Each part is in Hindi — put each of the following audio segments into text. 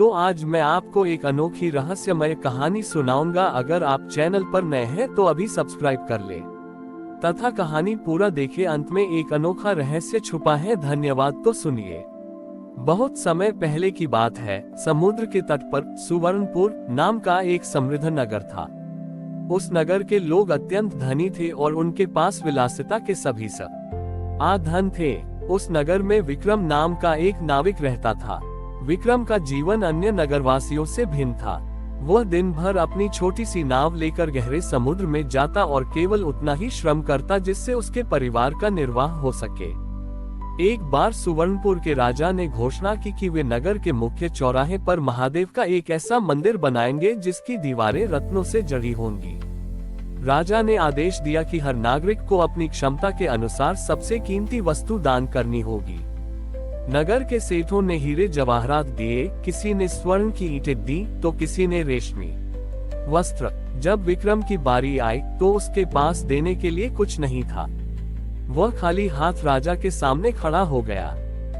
तो आज मैं आपको एक अनोखी रहस्यमय कहानी सुनाऊंगा। अगर आप चैनल पर नए हैं तो अभी सब्सक्राइब कर ले तथा कहानी पूरा देखें। अंत में एक अनोखा रहस्य छुपा है। धन्यवाद। तो सुनिए। बहुत समय पहले की बात है। समुद्र के तट पर सुवर्णपुर नाम का एक समृद्ध नगर था। उस नगर के लोग अत्यंत धनी थे और उनके पास विलासिता के सभी साधन थे। उस नगर में विक्रम नाम का एक नाविक रहता था। विक्रम का जीवन अन्य नगरवासियों से भिन्न था। वह दिन भर अपनी छोटी सी नाव लेकर गहरे समुद्र में जाता और केवल उतना ही श्रम करता जिससे उसके परिवार का निर्वाह हो सके। एक बार सुवर्णपुर के राजा ने घोषणा की कि वे नगर के मुख्य चौराहे पर महादेव का एक ऐसा मंदिर बनाएंगे जिसकी दीवारें रत्नों से जड़ी होंगी। राजा ने आदेश दिया कि हर नागरिक को अपनी क्षमता के अनुसार सबसे कीमती वस्तु दान करनी होगी। नगर के सेठों ने हीरे जवाहरात दिए, किसी ने स्वर्ण की ईंटें दी तो किसी ने रेशमी वस्त्र। जब विक्रम की बारी आई तो उसके पास देने के लिए कुछ नहीं था। वह खाली हाथ राजा के सामने खड़ा हो गया।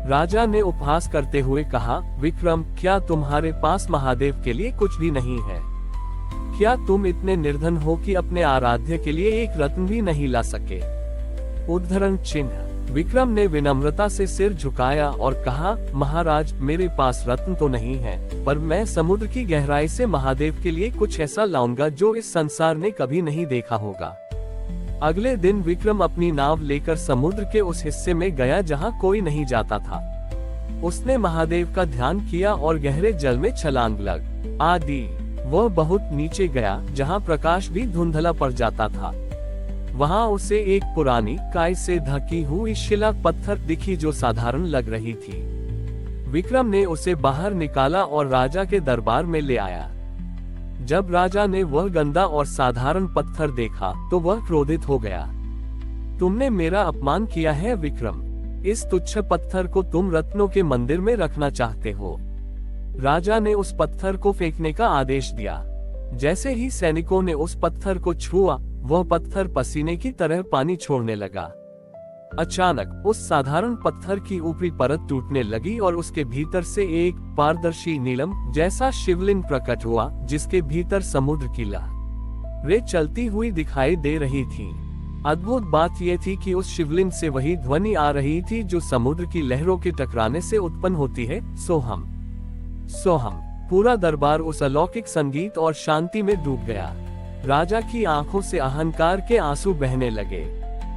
राजा ने उपहास करते हुए कहा, विक्रम, क्या तुम्हारे पास महादेव के लिए कुछ भी नहीं है? क्या तुम इतने निर्धन हो कि अपने आराध्य के लिए एक रत्न भी नहीं ला सके? उद्धरण चिन्ह। विक्रम ने विनम्रता से सिर झुकाया और कहा, महाराज, मेरे पास रत्न तो नहीं है, पर मैं समुद्र की गहराई से महादेव के लिए कुछ ऐसा लाऊंगा जो इस संसार ने कभी नहीं देखा होगा। अगले दिन विक्रम अपनी नाव लेकर समुद्र के उस हिस्से में गया जहां कोई नहीं जाता था। उसने महादेव का ध्यान किया और गहरे जल में छलांग लग आदि। वह बहुत नीचे गया जहां प्रकाश भी धुंधला पड़ जाता था। वहां उसे एक पुरानी काई से ढकी हुई शिला पत्थर दिखी जो साधारण लग रही थी। विक्रम ने उसे बाहर निकाला और राजा के दरबार में ले आया। जब राजा ने वह गंदा और साधारण पत्थर देखा तो वह क्रोधित हो गया। तुमने मेरा अपमान किया है विक्रम। इस तुच्छ पत्थर को तुम रत्नों के मंदिर में रखना चाहते हो। राजा ने उस पत्थर को फेंकने का आदेश दिया। जैसे ही सैनिकों ने उस पत्थर को छुआ, वह पत्थर पसीने की तरह पानी छोड़ने लगा। अचानक उस साधारण पत्थर की ऊपरी परत टूटने लगी और उसके भीतर से एक पारदर्शी नीलम जैसा शिवलिंग प्रकट हुआ, जिसके भीतर समुद्र की लहरें चलती हुई दिखाई दे रही थीं। अद्भुत बात यह थी कि उस शिवलिंग से वही ध्वनि आ रही थी जो समुद्र की लहरों के टकराने से उत्पन्न होती है, सोहम सोहम। पूरा दरबार उस अलौकिक संगीत और शांति में डूब गया। राजा की आंखों से अहंकार के आंसू बहने लगे।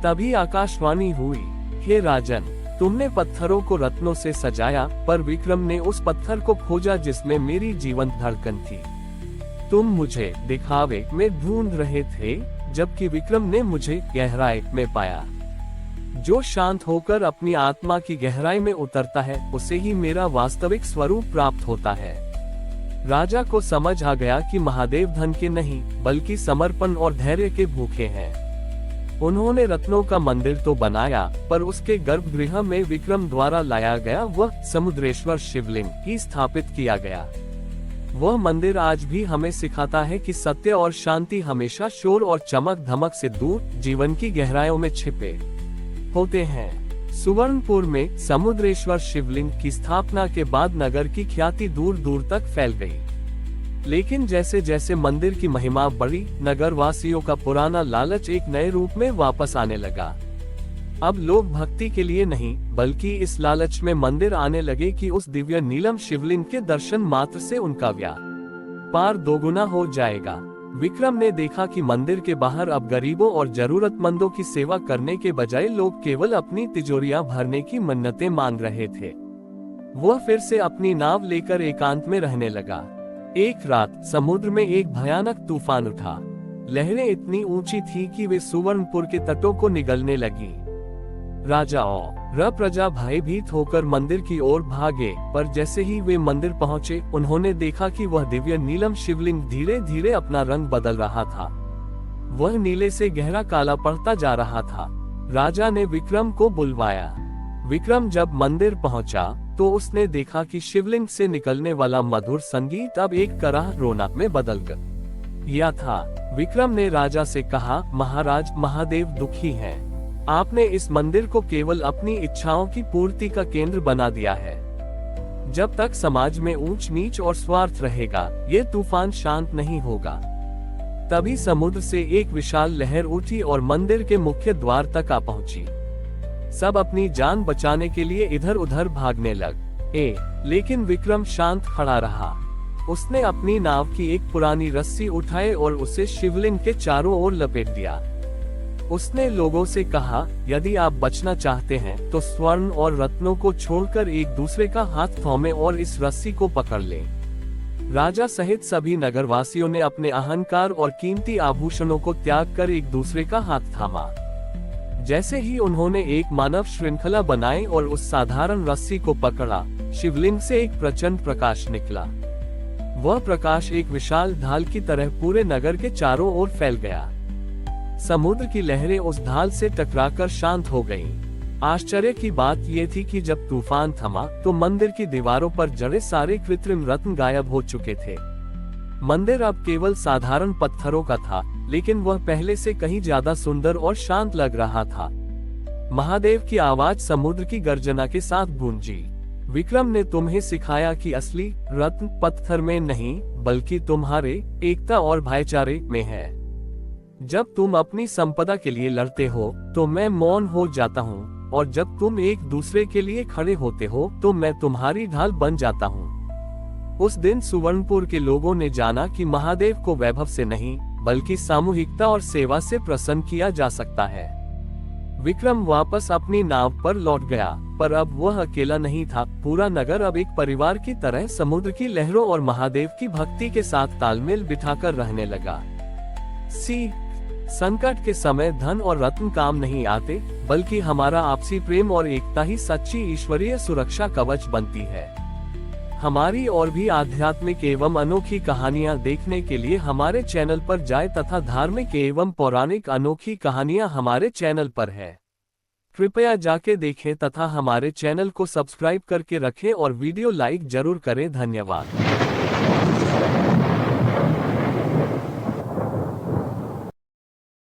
तभी आकाशवाणी हुई, हे राजन, तुमने पत्थरों को रत्नों से सजाया, पर विक्रम ने उस पत्थर को खोजा जिसमें मेरी जीवंत धड़कन थी। तुम मुझे दिखावे में ढूंढ रहे थे, जबकि विक्रम ने मुझे गहराई में पाया। जो शांत होकर अपनी आत्मा की गहराई में उतरता है, उसे ही मेरा वास्तविक स्वरूप प्राप्त होता है। राजा को समझ आ गया कि महादेव धन के नहीं, बल्कि समर्पण और धैर्य के भूखे हैं। उन्होंने रत्नों का मंदिर तो बनाया, पर उसके गर्भगृह में विक्रम द्वारा लाया गया वह समुद्रेश्वर शिवलिंग ही स्थापित किया गया। वह मंदिर आज भी हमें सिखाता है कि सत्य और शांति हमेशा शोर और चमक धमक से दूर जीवन की गहराइयों में छिपे होते हैं। सुवर्णपुर में समुद्रेश्वर शिवलिंग की स्थापना के बाद नगर की ख्याति दूर दूर तक फैल गई। लेकिन जैसे जैसे मंदिर की महिमा बढ़ी, नगर वासियों का पुराना लालच एक नए रूप में वापस आने लगा। अब लोग भक्ति के लिए नहीं, बल्कि इस लालच में मंदिर आने लगे कि उस दिव्य नीलम शिवलिंग के दर्शन मात्र से उनका व्यापार दोगुना हो जाएगा। विक्रम ने देखा कि मंदिर के बाहर अब गरीबों और जरूरतमंदों की सेवा करने के बजाय लोग केवल अपनी तिजोरियां भरने की मन्नतें मांग रहे थे। वह फिर से अपनी नाव लेकर एकांत में रहने लगा। एक रात समुद्र में एक भयानक तूफान उठा। लहरें इतनी ऊंची थी कि वे सुवर्णपुर के तटों को निगलने लगी। राजा और प्रजा भयभीत होकर मंदिर की ओर भागे, पर जैसे ही वे मंदिर पहुंचे, उन्होंने देखा कि वह दिव्य नीलम शिवलिंग धीरे धीरे अपना रंग बदल रहा था। वह नीले से गहरा काला पड़ता जा रहा था। राजा ने विक्रम को बुलवाया। विक्रम जब मंदिर पहुंचा तो उसने देखा कि शिवलिंग से निकलने वाला मधुर संगीत अब एक कराह रोना में बदल गया था। विक्रम ने राजा से कहा, महाराज, महादेव दुखी हैं। आपने इस मंदिर को केवल अपनी इच्छाओं की पूर्ति का केंद्र बना दिया है। जब तक समाज में ऊंच नीच और स्वार्थ रहेगा, ये तूफान शांत नहीं होगा। तभी समुद्र से एक विशाल लहर उठी और मंदिर के मुख्य द्वार तक आ पहुंची। सब अपनी जान बचाने के लिए इधर उधर भागने लगे, लेकिन विक्रम शांत खड़ा रहा। उसने अपनी नाव की एक पुरानी रस्सी उठाई और उसे शिवलिंग के चारों ओर लपेट दिया। उसने लोगों से कहा, यदि आप बचना चाहते हैं तो स्वर्ण और रत्नों को छोड़कर एक दूसरे का हाथ थामे और इस रस्सी को पकड़ लें। राजा सहित सभी नगरवासियों ने अपने अहंकार और कीमती आभूषणों को त्याग कर एक दूसरे का हाथ थामा। जैसे ही उन्होंने एक मानव श्रृंखला बनाई और उस साधारण रस्सी को पकड़ा, शिवलिंग से एक प्रचंड प्रकाश निकला। वह प्रकाश एक विशाल ढाल की तरह पूरे नगर के चारों ओर फैल गया। समुद्र की लहरें उस ढाल से टकराकर शांत हो गईं। आश्चर्य की बात यह थी कि जब तूफान थमा तो मंदिर की दीवारों पर जड़े सारे कृत्रिम रत्न गायब हो चुके थे। मंदिर अब केवल साधारण पत्थरों का था, लेकिन वह पहले से कहीं ज्यादा सुंदर और शांत लग रहा था। महादेव की आवाज समुद्र की गर्जना के साथ गूंजी। विक्रम ने तुम्हें सिखाया कि असली रत्न पत्थर में नहीं, बल्कि तुम्हारे एकता और भाईचारे में है। जब तुम अपनी संपदा के लिए लड़ते हो तो मैं मौन हो जाता हूँ, और जब तुम एक दूसरे के लिए खड़े होते हो तो मैं तुम्हारी ढाल बन जाता हूँ। उस दिन सुवर्णपुर के लोगों ने जाना कि महादेव को वैभव से नहीं, बल्कि सामूहिकता और सेवा से प्रसन्न किया जा सकता है। विक्रम वापस अपनी नाव पर लौट गया, पर अब वह अकेला नहीं था। पूरा नगर अब एक परिवार की तरह समुद्र की लहरों और महादेव की भक्ति के साथ तालमेल बिठाकर रहने लगा। संकट के समय धन और रत्न काम नहीं आते, बल्कि हमारा आपसी प्रेम और एकता ही सच्ची ईश्वरीय सुरक्षा कवच बनती है। हमारी और भी आध्यात्मिक एवं अनोखी कहानियां देखने के लिए हमारे चैनल पर जाएं तथा धार्मिक एवं पौराणिक अनोखी कहानियां हमारे चैनल पर है। कृपया जाके देखें तथा हमारे चैनल को सब्सक्राइब करके रखें और वीडियो लाइक जरूर करें। धन्यवाद।